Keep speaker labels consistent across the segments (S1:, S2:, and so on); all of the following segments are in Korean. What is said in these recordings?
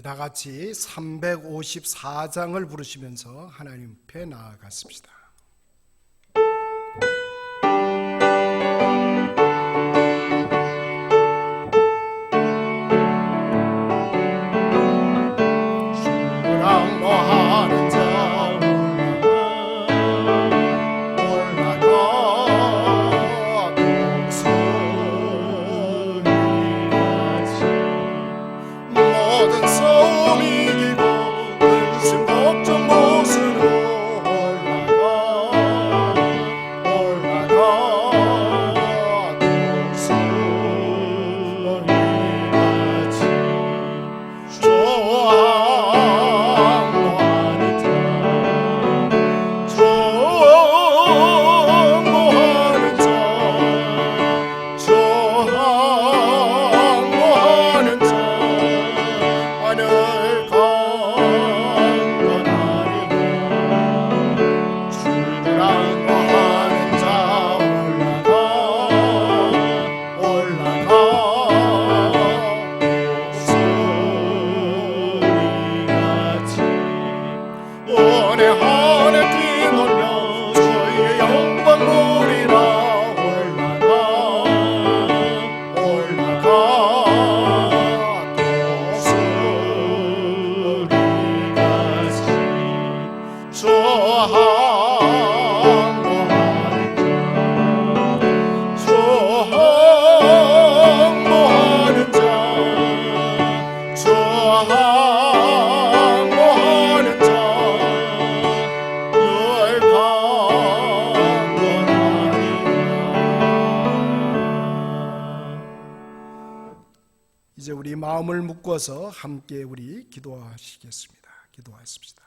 S1: 우리 다 같이 354장을 부르시면서 하나님 앞에 나아갔습니다.
S2: 주랑모하는 자 올라가 독수리같이 모든 싸움 이기고 근심 걱정 못으로 올라가 독수리같이 오래 하늘 뛰놀며 주의 영광 보리라 올라가 독수리같이 항모하는 자
S1: 이제 우리 마음을 묶어서 함께 우리 기도하시겠습니다. 기도하십시다.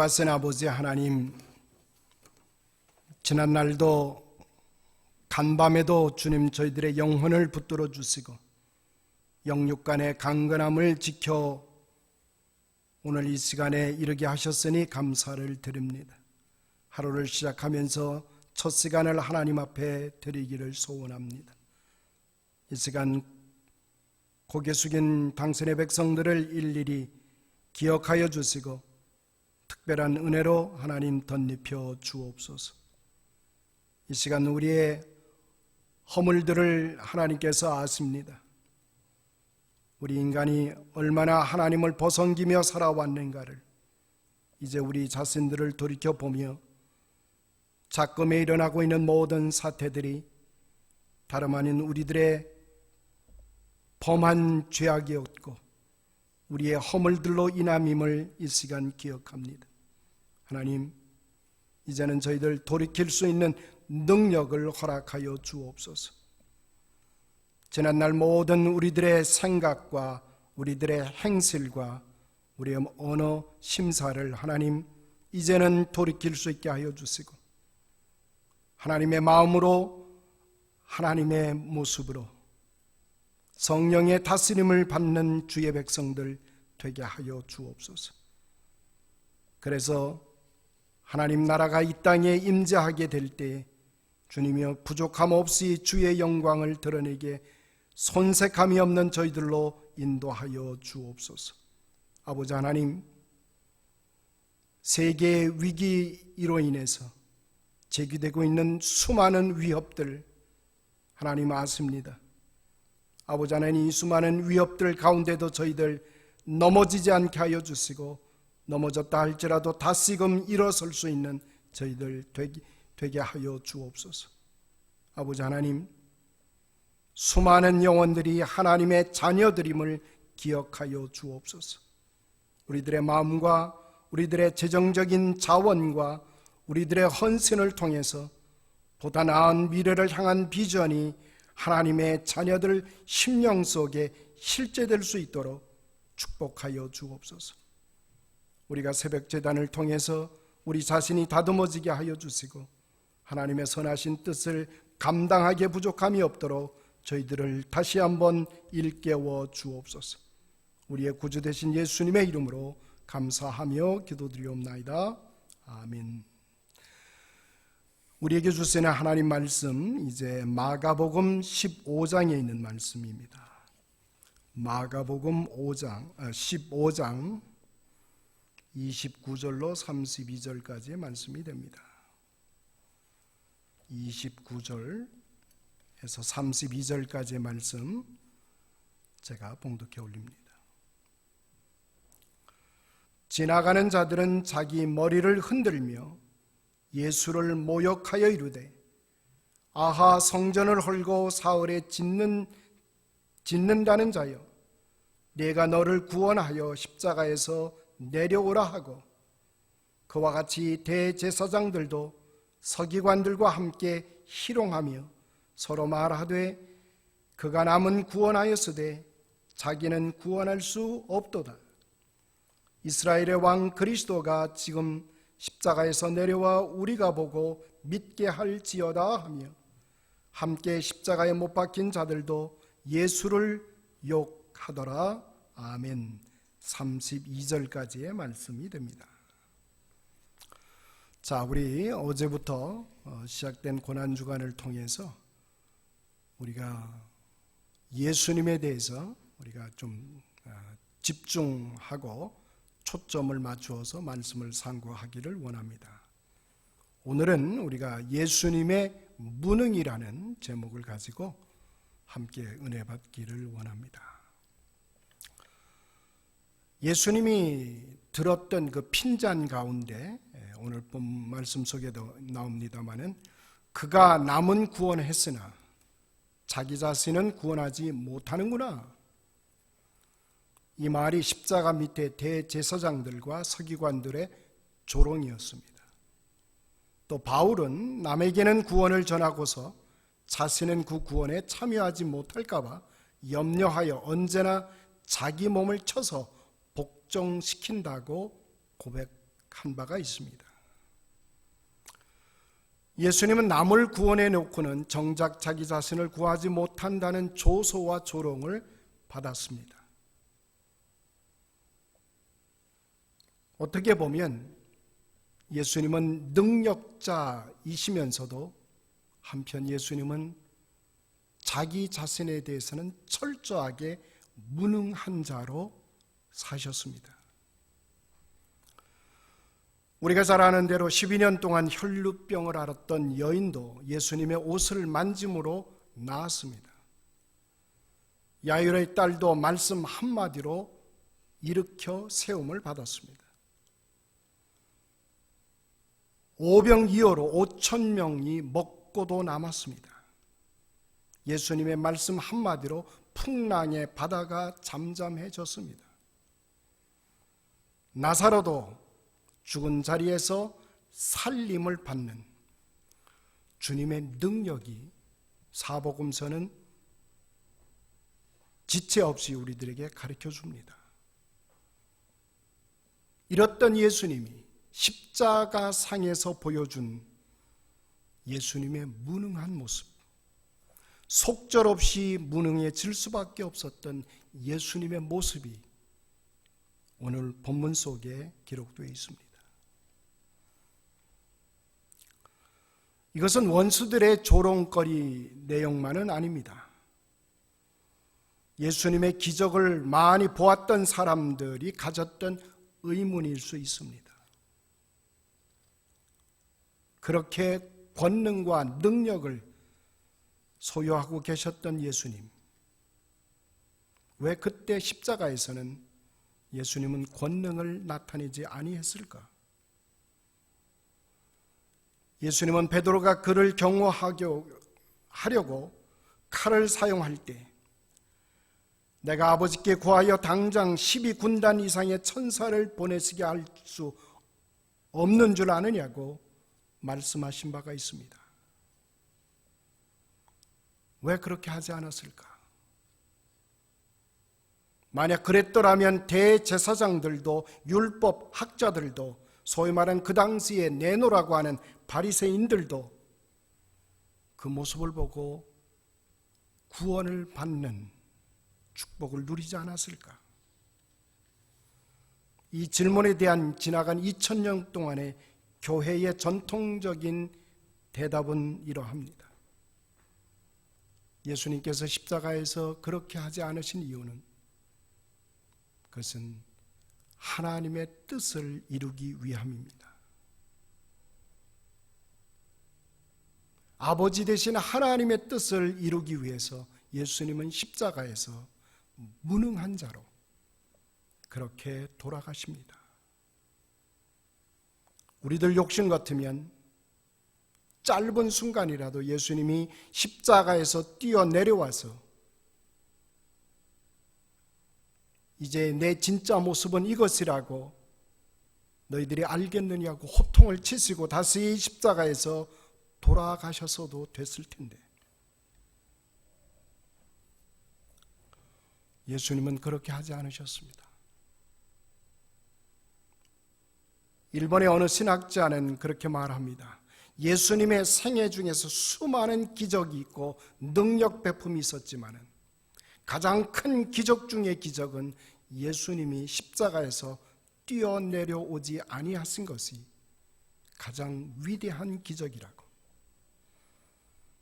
S1: 거룩하신 아버지 하나님, 지난날도 간밤에도 주님 저희들의 영혼을 붙들어 주시고 영육간의 강건함을 지켜 오늘 이 시간에 이르게 하셨으니 감사를 드립니다. 하루를 시작하면서 첫 시간을 하나님 앞에 드리기를 소원합니다. 이 시간 고개 숙인 당신의 백성들을 일일이 기억하여 주시고 특별한 은혜로 하나님 덧입혀 주옵소서. 이 시간 우리의 허물들을 하나님께서 아십니다. 우리 인간이 얼마나 하나님을 벗어기며 살아왔는가를 이제 우리 자신들을 돌이켜보며 작금에 일어나고 있는 모든 사태들이 다름 아닌 우리들의 범한 죄악이었고 우리의 허물들로 인함임을 이 시간 기억합니다. 하나님, 이제는 저희들 돌이킬 수 있는 능력을 허락하여 주옵소서. 지난날 모든 우리들의 생각과 우리들의 행실과 우리의 언어 심사를 하나님 이제는 돌이킬 수 있게 하여 주시고 하나님의 마음으로 하나님의 모습으로 성령의 다스림을 받는 주의 백성들 되게 하여 주옵소서. 그래서 하나님 나라가 이 땅에 임재하게 될 때 주님이여 부족함 없이 주의 영광을 드러내게 손색함이 없는 저희들로 인도하여 주옵소서. 아버지 하나님, 세계 위기로 인해서 제기되고 있는 수많은 위협들 하나님 아십니다. 아버지 하나님, 이 수많은 위협들 가운데도 저희들 넘어지지 않게 하여 주시고 넘어졌다 할지라도 다시금 일어설 수 있는 저희들 되게 하여 주옵소서. 아버지 하나님, 수많은 영혼들이 하나님의 자녀들임을 기억하여 주옵소서. 우리들의 마음과 우리들의 재정적인 자원과 우리들의 헌신을 통해서 보다 나은 미래를 향한 비전이 하나님의 자녀들 심령 속에 실제될 수 있도록 축복하여 주옵소서. 우리가 새벽 제단을 통해서 우리 자신이 다듬어지게 하여 주시고 하나님의 선하신 뜻을 감당하기에 부족함이 없도록 저희들을 다시 한번 일깨워 주옵소서. 우리의 구주 되신 예수님의 이름으로 감사하며 기도드리옵나이다. 아멘. 우리에게 주시는 하나님 말씀, 이제 마가복음 15장에 있는 말씀입니다. 마가복음 15장 29절로 32절까지의 말씀이 됩니다. 29절에서 32절까지의 말씀 제가 봉독해 올립니다. 지나가는 자들은 자기 머리를 흔들며 예수를 모욕하여 이르되, 아하, 성전을 헐고 사흘에 짓는다는 자여, 내가 너를 구원하여 십자가에서 내려오라 하고, 그와 같이 대제사장들도 서기관들과 함께 희롱하며 서로 말하되, 그가 남은 구원하였으되 자기는 구원할 수 없도다. 이스라엘의 왕 그리스도가 지금 십자가에서 내려와 우리가 보고 믿게 할지어다 하며, 함께 십자가에 못 박힌 자들도 예수를 욕하더라. 아멘. 32절까지의 말씀이 됩니다. 자, 우리 어제부터 시작된 고난주간을 통해서 우리가 예수님에 대해서 우리가 좀 집중하고 초점을 맞추어서 말씀을 상고하기를 원합니다. 오늘은 우리가 예수님의 무능이라는 제목을 가지고 함께 은혜 받기를 원합니다. 예수님이 들었던 그 핀잔 가운데 오늘 본 말씀 속에도 나옵니다마는, 그가 남은 구원했으나 자기 자신은 구원하지 못하는구나. 이 말이 십자가 밑에 대제사장들과 서기관들의 조롱이었습니다. 또 바울은 남에게는 구원을 전하고서 자신은 그 구원에 참여하지 못할까 봐 염려하여 언제나 자기 몸을 쳐서 복종시킨다고 고백한 바가 있습니다. 예수님은 남을 구원해 놓고는 정작 자기 자신을 구하지 못한다는 조소와 조롱을 받았습니다. 어떻게 보면 예수님은 능력자이시면서도 한편 예수님은 자기 자신에 대해서는 철저하게 무능한 자로 사셨습니다. 우리가 잘 아는 대로 12년 동안 혈루병을 앓았던 여인도 예수님의 옷을 만짐으로 나았습니다. 야이로의 딸도 말씀 한마디로 일으켜 세움을 받았습니다. 오병이어로 5,000명이 먹고도 남았습니다. 예수님의 말씀 한마디로 풍랑의 바다가 잠잠해졌습니다. 나사로도 죽은 자리에서 살림을 받는 주님의 능력이 사복음서는 지체 없이 우리들에게 가르쳐 줍니다. 이렇던 예수님이 십자가 상에서 보여준 예수님의 무능한 모습, 속절없이 무능해질 수밖에 없었던 예수님의 모습이 오늘 본문 속에 기록되어 있습니다. 이것은 원수들의 조롱거리 내용만은 아닙니다. 예수님의 기적을 많이 보았던 사람들이 가졌던 의문일 수 있습니다. 그렇게 권능과 능력을 소유하고 계셨던 예수님, 왜 그때 십자가에서는 예수님은 권능을 나타내지 아니했을까? 예수님은 베드로가 그를 경고하려고 칼을 사용할 때, 내가 아버지께 구하여 당장 12군단 이상의 천사를 보내시게 할 수 없는 줄 아느냐고 말씀하신 바가 있습니다. 왜 그렇게 하지 않았을까? 만약 그랬더라면 대제사장들도 율법 학자들도 소위 말하는 그 당시에 내노라고 하는 바리새인들도 그 모습을 보고 구원을 받는 축복을 누리지 않았을까? 이 질문에 대한 지나간 2000년 동안의 교회의 전통적인 대답은 이러합니다. 예수님께서 십자가에서 그렇게 하지 않으신 이유는 그것은 하나님의 뜻을 이루기 위함입니다. 아버지 되신 하나님의 뜻을 이루기 위해서 예수님은 십자가에서 무능한 자로 그렇게 돌아가십니다. 우리들 욕심 같으면 짧은 순간이라도 예수님이 십자가에서 뛰어내려와서 이제 내 진짜 모습은 이것이라고 너희들이 알겠느냐고 호통을 치시고 다시 십자가에서 돌아가셨어도 됐을 텐데 예수님은 그렇게 하지 않으셨습니다. 일본의 어느 신학자는 그렇게 말합니다. 예수님의 생애 중에서 수많은 기적이 있고 능력 베품이 있었지만은 가장 큰 기적 중의 기적은 예수님이 십자가에서 뛰어내려오지 아니하신 것이 가장 위대한 기적이라고.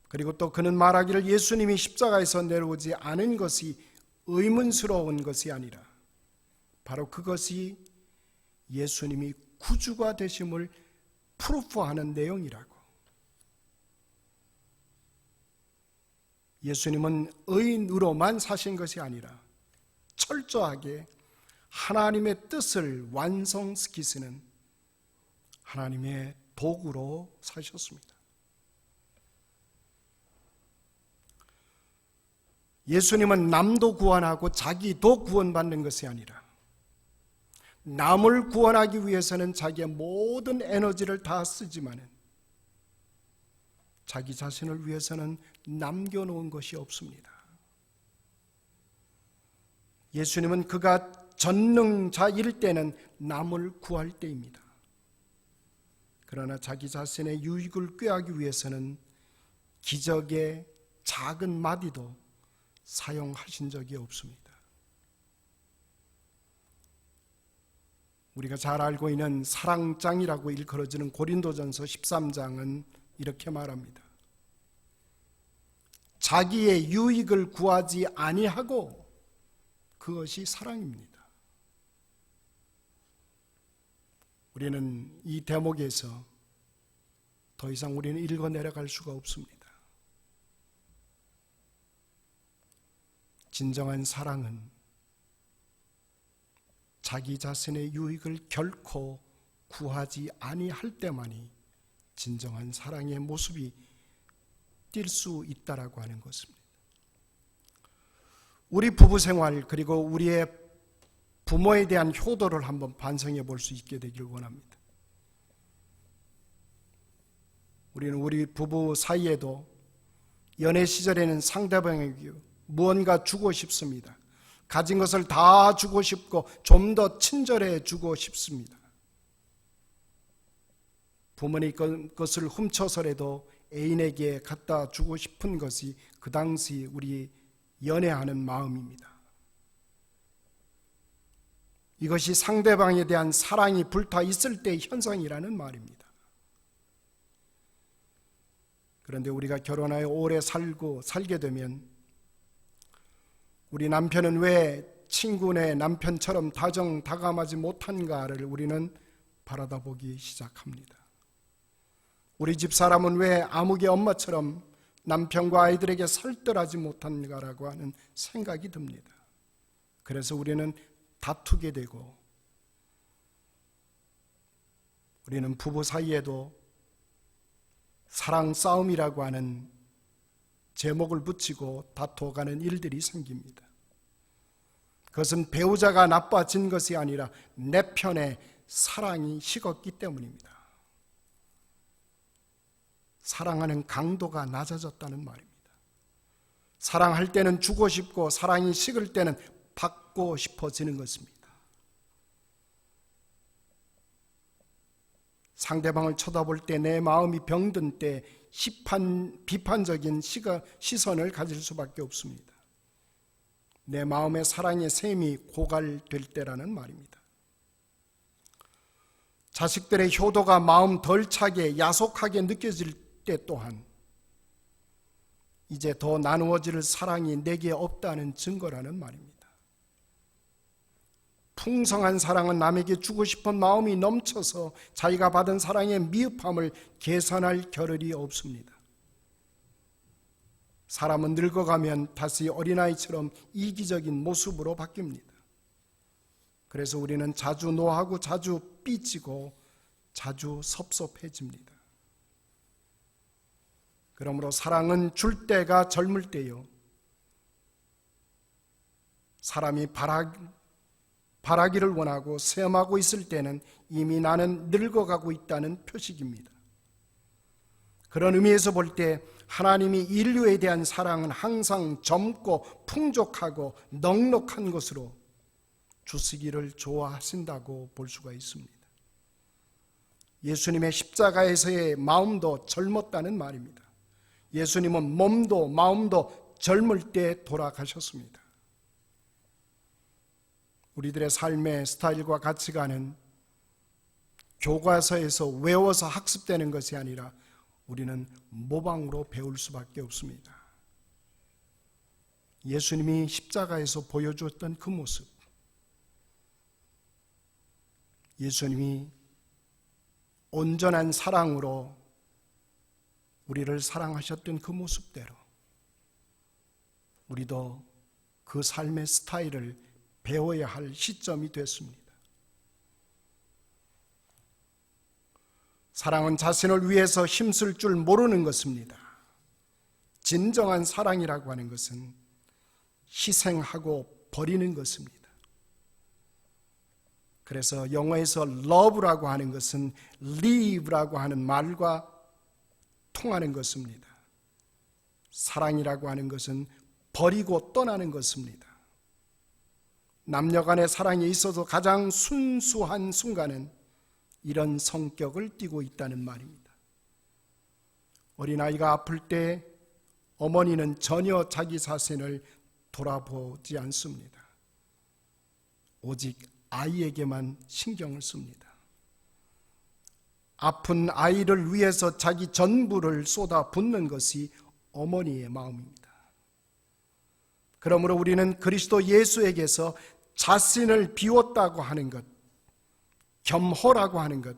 S1: 그리고 또 그는 말하기를 예수님이 십자가에서 내려오지 않은 것이 의문스러운 것이 아니라 바로 그것이 예수님이 구주가 되심을 프루프하는 내용이라고. 예수님은 의인으로만 사신 것이 아니라 철저하게 하나님의 뜻을 완성시키시는 하나님의 도구로 사셨습니다. 예수님은 남도 구원하고 자기도 구원받는 것이 아니라 남을 구원하기 위해서는 자기의 모든 에너지를 다 쓰지만 자기 자신을 위해서는 남겨놓은 것이 없습니다. 예수님은 그가 전능자일 때는 남을 구할 때입니다. 그러나 자기 자신의 유익을 꾀하기 위해서는 기적의 작은 마디도 사용하신 적이 없습니다. 우리가 잘 알고 있는 사랑장이라고 일컬어지는 고린도전서 13장은 이렇게 말합니다. 자기의 유익을 구하지 아니하고 그것이 사랑입니다. 우리는 이 대목에서 더 이상 우리는 읽어 내려갈 수가 없습니다. 진정한 사랑은 자기 자신의 유익을 결코 구하지 아니할 때만이 진정한 사랑의 모습이 띌 수 있다라고 하는 것입니다. 우리 부부 생활 그리고 우리의 부모에 대한 효도를 한번 반성해 볼 수 있게 되길 원합니다. 우리는 우리 부부 사이에도 연애 시절에는 상대방에게 무언가 주고 싶습니다. 가진 것을 다 주고 싶고 좀 더 친절해 주고 싶습니다. 부모의 것을 훔쳐서라도 애인에게 갖다 주고 싶은 것이 그 당시 우리 연애하는 마음입니다. 이것이 상대방에 대한 사랑이 불타 있을 때의 현상이라는 말입니다. 그런데 우리가 결혼하여 오래 살게 되면 우리 남편은 왜 친구네 남편처럼 다정다감하지 못한가를 우리는 바라다 보기 시작합니다. 우리 집 사람은 왜 아무개 엄마처럼 남편과 아이들에게 살뜰하지 못한가라고 하는 생각이 듭니다. 그래서 우리는 다투게 되고 우리는 부부 사이에도 사랑 싸움이라고 하는 제목을 붙이고 다투어가는 일들이 생깁니다. 그것은 배우자가 나빠진 것이 아니라 내 편에 사랑이 식었기 때문입니다. 사랑하는 강도가 낮아졌다는 말입니다. 사랑할 때는 주고 싶고 사랑이 식을 때는 받고 싶어지는 것입니다. 상대방을 쳐다볼 때, 내 마음이 병든 때 비판적인 시선을 가질 수밖에 없습니다. 내 마음의 사랑의 샘이 고갈될 때라는 말입니다. 자식들의 효도가 마음 덜 차게 야속하게 느껴질 때 또한 이제 더 나누어질 사랑이 내게 없다는 증거라는 말입니다. 풍성한 사랑은 남에게 주고 싶은 마음이 넘쳐서 자기가 받은 사랑의 미흡함을 계산할 겨를이 없습니다. 사람은 늙어가면 다시 어린아이처럼 이기적인 모습으로 바뀝니다. 그래서 우리는 자주 노하고 자주 삐지고 자주 섭섭해집니다. 그러므로 사랑은 줄 때가 젊을 때요, 사람이 바라기를 원하고 체험하고 있을 때는 이미 나는 늙어가고 있다는 표식입니다. 그런 의미에서 볼 때 하나님이 인류에 대한 사랑은 항상 젊고 풍족하고 넉넉한 것으로 주시기를 좋아하신다고 볼 수가 있습니다. 예수님의 십자가에서의 마음도 젊었다는 말입니다. 예수님은 몸도 마음도 젊을 때 돌아가셨습니다. 우리들의 삶의 스타일과 가치관은 교과서에서 외워서 학습되는 것이 아니라 우리는 모방으로 배울 수밖에 없습니다. 예수님이 십자가에서 보여주었던 그 모습, 예수님이 온전한 사랑으로 우리를 사랑하셨던 그 모습대로 우리도 그 삶의 스타일을 배워야 할 시점이 됐습니다. 사랑은 자신을 위해서 힘쓸 줄 모르는 것입니다. 진정한 사랑이라고 하는 것은 희생하고 버리는 것입니다. 그래서 영어에서 love라고 하는 것은 leave라고 하는 말과 통하는 것입니다. 사랑이라고 하는 것은 버리고 떠나는 것입니다. 남녀 간의 사랑에 있어서 가장 순수한 순간은 이런 성격을 띠고 있다는 말입니다. 어린아이가 아플 때 어머니는 전혀 자기 자신을 돌아보지 않습니다. 오직 아이에게만 신경을 씁니다. 아픈 아이를 위해서 자기 전부를 쏟아붓는 것이 어머니의 마음입니다. 그러므로 우리는 그리스도 예수에게서 자신을 비웠다고 하는 것, 겸허라고 하는 것,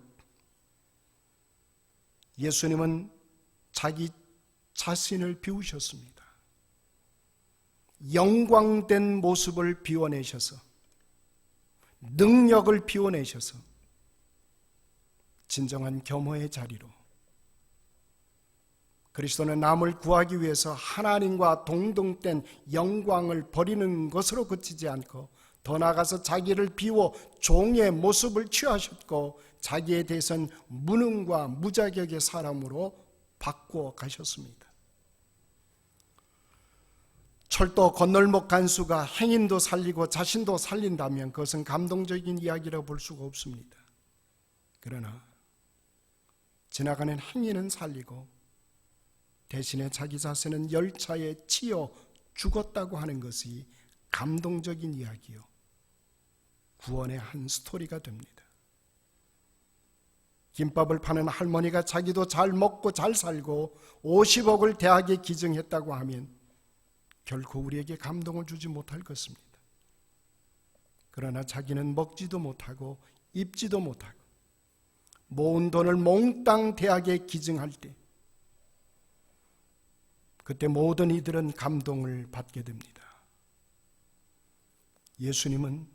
S1: 예수님은 자기 자신을 비우셨습니다. 영광된 모습을 비워내셔서, 능력을 비워내셔서 진정한 겸허의 자리로, 그리스도는 남을 구하기 위해서 하나님과 동등된 영광을 버리는 것으로 그치지 않고 더 나아가서 자기를 비워 종의 모습을 취하셨고 자기에 대해서는 무능과 무자격의 사람으로 바꾸어 가셨습니다. 철도 건널목 간수가 행인도 살리고 자신도 살린다면 그것은 감동적인 이야기라고 볼 수가 없습니다. 그러나 지나가는 행인은 살리고 대신에 자기 자신은 열차에 치여 죽었다고 하는 것이 감동적인 이야기요, 구원의 한 스토리가 됩니다. 김밥을 파는 할머니가 자기도 잘 먹고 잘 살고 50억을 대학에 기증했다고 하면 결코 우리에게 감동을 주지 못할 것입니다. 그러나 자기는 먹지도 못하고 입지도 못하고 모은 돈을 몽땅 대학에 기증할 때 그때 모든 이들은 감동을 받게 됩니다. 예수님은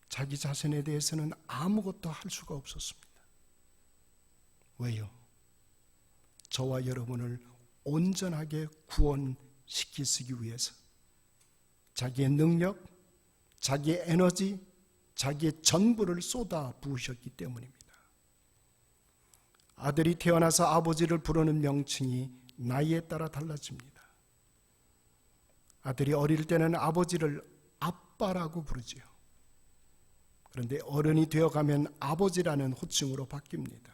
S1: 자기 자신에 대해서는 아무것도 할 수가 없었습니다. 왜요? 저와 여러분을 온전하게 구원시키시기 위해서 자기의 능력, 자기의 에너지, 자기의 전부를 쏟아 부으셨기 때문입니다. 아들이 태어나서 아버지를 부르는 명칭이 나이에 따라 달라집니다. 아들이 어릴 때는 아버지를 아빠라고 부르지요. 그런데 어른이 되어가면 아버지라는 호칭으로 바뀝니다.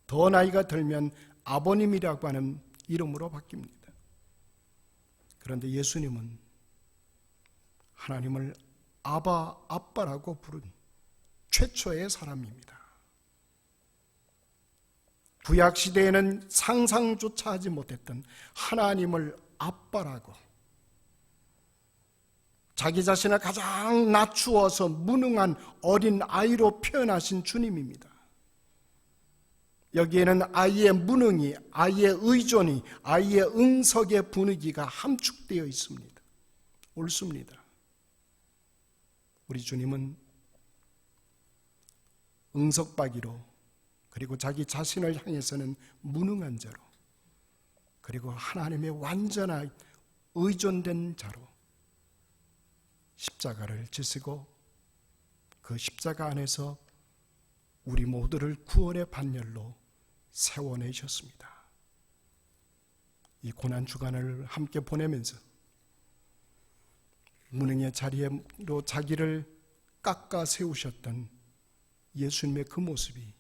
S1: 더 나이가 들면 아버님이라고 하는 이름으로 바뀝니다. 그런데 예수님은 하나님을 아빠라고 부른 최초의 사람입니다. 구약 시대에는 상상조차 하지 못했던 하나님을 아빠라고, 자기 자신을 가장 낮추어서 무능한 어린 아이로 표현하신 주님입니다. 여기에는 아이의 무능이, 아이의 의존이, 아이의 응석의 분위기가 함축되어 있습니다. 옳습니다. 우리 주님은 응석박이로, 그리고 자기 자신을 향해서는 무능한 자로, 그리고 하나님의 완전한 의존된 자로 십자가를 지시고 그 십자가 안에서 우리 모두를 구원의 반열로 세워내셨습니다. 이 고난 주간을 함께 보내면서 무능의 자리로 자기를 깎아 세우셨던 예수님의 그 모습이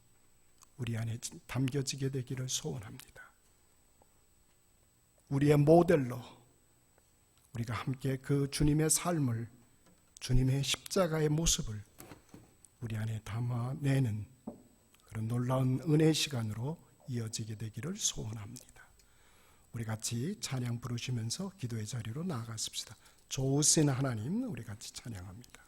S1: 우리 안에 담겨지게 되기를 소원합니다. 우리의 모델로 우리가 함께 그 주님의 삶을, 주님의 십자가의 모습을 우리 안에 담아내는 그런 놀라운 은혜의 시간으로 이어지게 되기를 소원합니다. 우리 같이 찬양 부르시면서 기도의 자리로 나아갔습시다. 좋으신 하나님, 우리 같이 찬양합니다.